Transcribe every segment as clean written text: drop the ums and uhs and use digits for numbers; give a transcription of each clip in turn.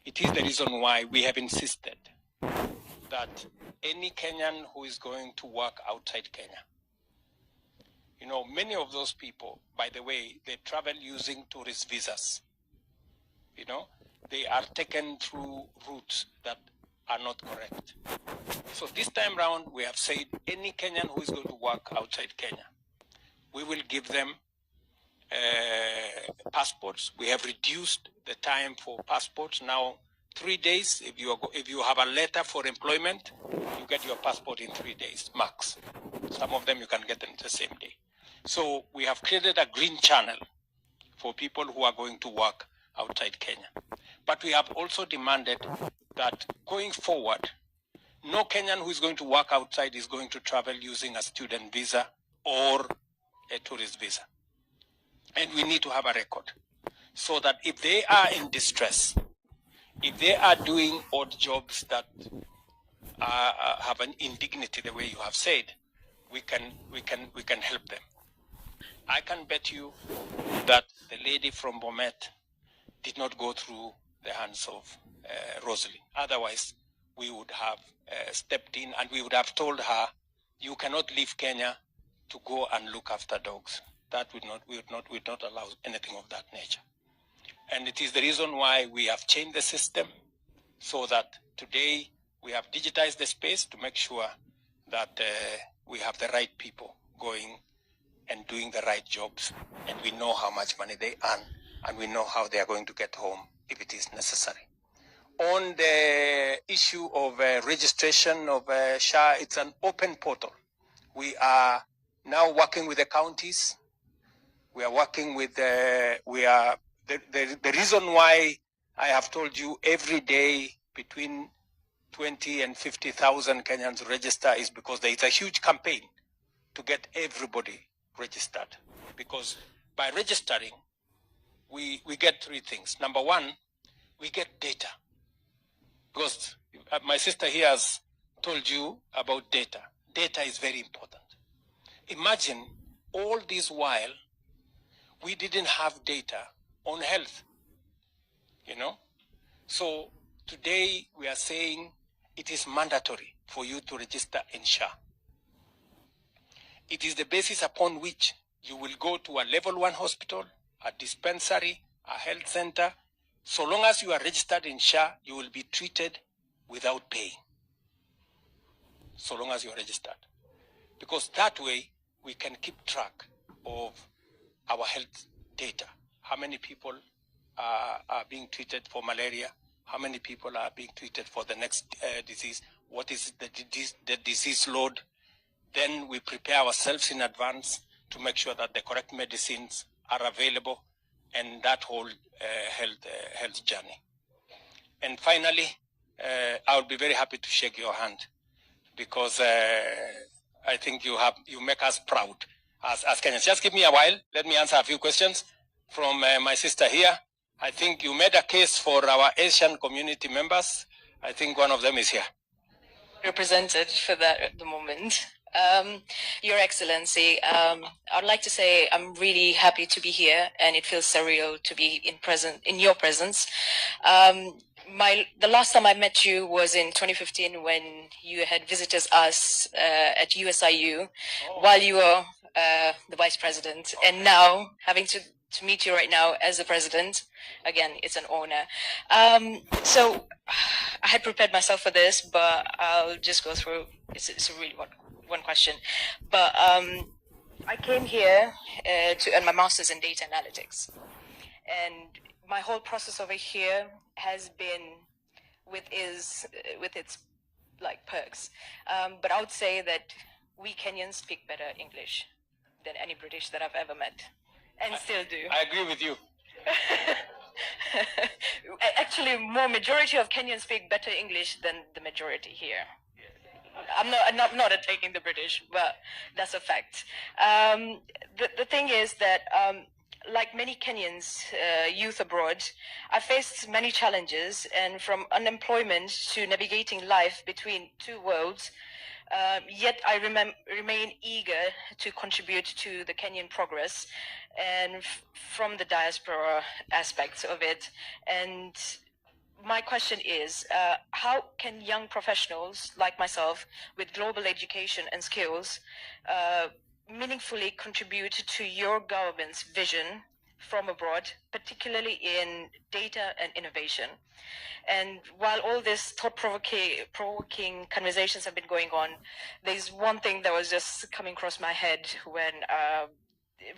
It is the reason why we have insisted that any Kenyan who is going to work outside Kenya, you know, many of those people, by the way, they travel using tourist visas. You know, they are taken through routes that are not correct. So this time round, we have said any Kenyan who is going to work outside Kenya, we will give them passports. We have reduced the time for passports now 3 days. If you have a letter for employment, you get your passport in 3 days max. Some of them you can get them the same day. So we have created a green channel for people who are going to work outside Kenya. But we have also demanded that going forward, no Kenyan who is going to work outside is going to travel using a student visa or a tourist visa. And we need to have a record so that if they are in distress, if they are doing odd jobs that have an indignity, the way you have said, we can help them. I can bet you that the lady from Bomet did not go through the hands of Rosalind. Otherwise, we would have stepped in and we would have told her, you cannot leave Kenya to go and look after dogs. That we would not allow anything of that nature. And it is the reason why we have changed the system so that today we have digitized the space to make sure that we have the right people going and doing the right jobs, and we know how much money they earn, and we know how they are going to get home if it is necessary. On the issue of registration of SHA, it's an open portal. We are now working with the counties. We are working with the reason why I have told you every day between 20 and 50,000 Kenyans register is because there is a huge campaign to get everybody registered. Because by registering, we get three things. Number one, we get data. Because my sister here has told you about data. Data is very important. Imagine all this while we didn't have data on health, you know? So today we are saying it is mandatory for you to register in SHA. It is the basis upon which you will go to a level 1 hospital, a dispensary, a health center. So long as you are registered in SHA, you will be treated without paying. So long as you are registered. Because that way we can keep track of our health data. How many people are being treated for malaria? How many people are being treated for the next disease? What is the disease load? Then we prepare ourselves in advance to make sure that the correct medicines are available and that whole health journey. And finally, I will be very happy to shake your hand because I think you make us proud as Kenyans. Just give me a while. Let me answer a few questions from my sister here. I think you made a case for our Asian community members. I think one of them is here. Represented for that at the moment. Your Excellency, I'd like to say I'm really happy to be here, and it feels surreal to be in your presence. The last time I met you was in 2015 when you had visited us at USIU while you were the Vice President, and now having to meet you right now as the President, again, it's an honor. So I had prepared myself for this, but I'll just go through. It's a really one question. But I came here to earn my master's in data analytics. And my whole process over here has been with its like perks. But I would say that we Kenyans speak better English than any British that I've ever met. And still do. I agree with you. Actually, majority of Kenyans speak better English than the majority here. I'm not attacking the British, but that's a fact. The thing is that, like many Kenyans, youth abroad, I faced many challenges, and from unemployment to navigating life between two worlds. Yet I remain eager to contribute to the Kenyan progress and from the diaspora aspects of it. And my question is, how can young professionals like myself with global education and skills meaningfully contribute to your government's vision from abroad, particularly in data and innovation? And while all these thought-provoking conversations have been going on, there's one thing that was just coming across my head when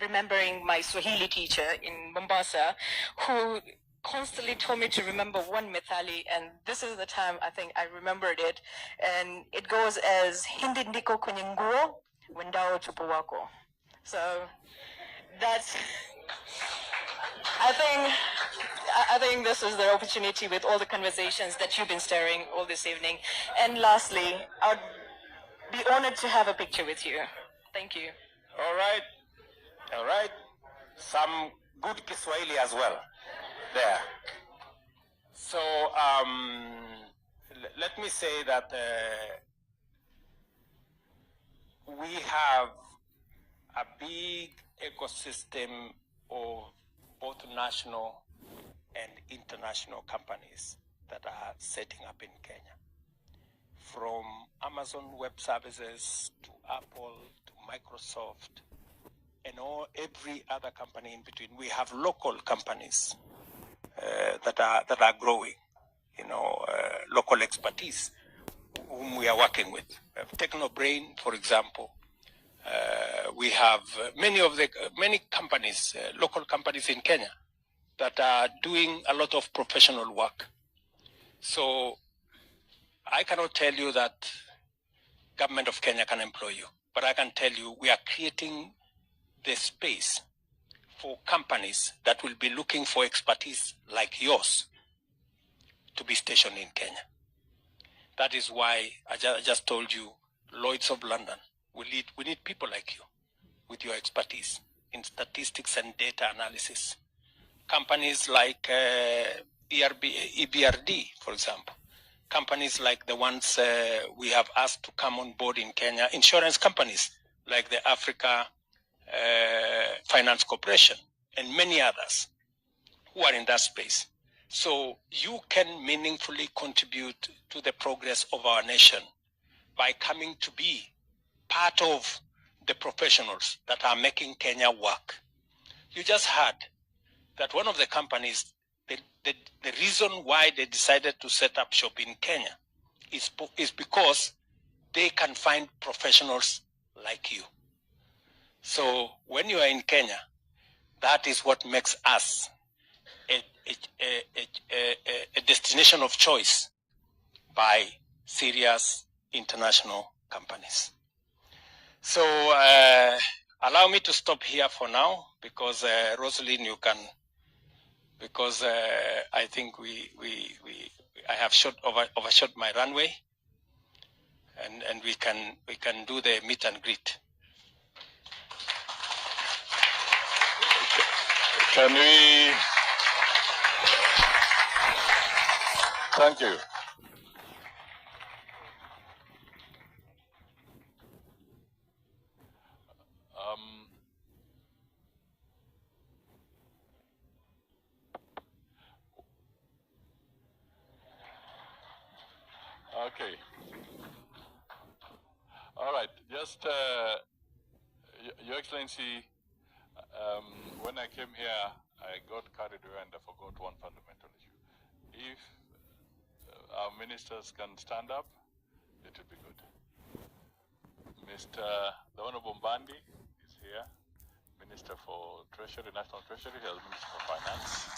remembering my Swahili teacher in Mombasa, who constantly told me to remember one methali, and this is the time I think I remembered it, and it goes as hindi ndiko kwenye nguo wendao tupo wako. So that's, I think this is the opportunity with all the conversations that you've been stirring all this evening. And lastly, I'd be honored to have a picture with you. Thank you. All right. All right. Some good Kiswahili as well there. So let me say that we have a big ecosystem of both national and international companies that are setting up in Kenya. From Amazon Web Services to Apple to Microsoft and every other company in between. We have local companies that are growing, local expertise whom we are working with. Technobrain, for example. We have many companies, local companies in Kenya that are doing a lot of professional work. So I cannot tell you that government of Kenya can employ you, but I can tell you we are creating the space for companies that will be looking for expertise like yours to be stationed in Kenya. That is why I just told you, Lloyd's of London, we need people like you with your expertise in statistics and data analysis. Companies like EBRD, for example. Companies like the ones we have asked to come on board in Kenya. Insurance companies like the Africa Finance Corporation and many others who are in that space. So you can meaningfully contribute to the progress of our nation by coming to be part of the professionals that are making Kenya work. You just heard that one of the companies, the reason why they decided to set up shop in Kenya is because they can find professionals like you. So when you are in Kenya, that is what makes us a destination of choice by serious international companies. So allow me to stop here for now, because Rosalind, you can, because I think I have overshot my runway, and we can do the meet and greet. Can we? Thank you. Okay. All right. Just, Your Excellency, when I came here, I got carried away and I forgot one fundamental issue. If our ministers can stand up, it will be good. The Honorable Mbandi is here, Minister for Treasury, National Treasury, he is Minister for Finance.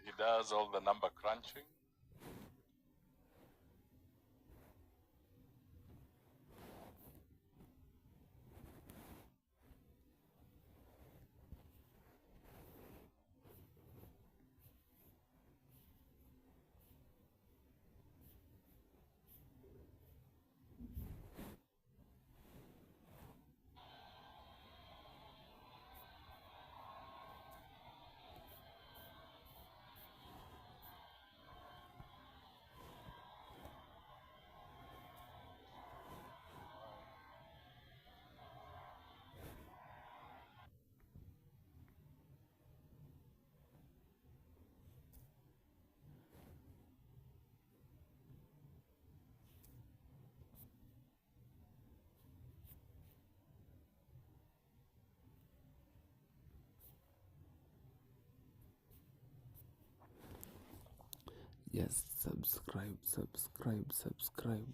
He does all the number crunching. Yes, subscribe.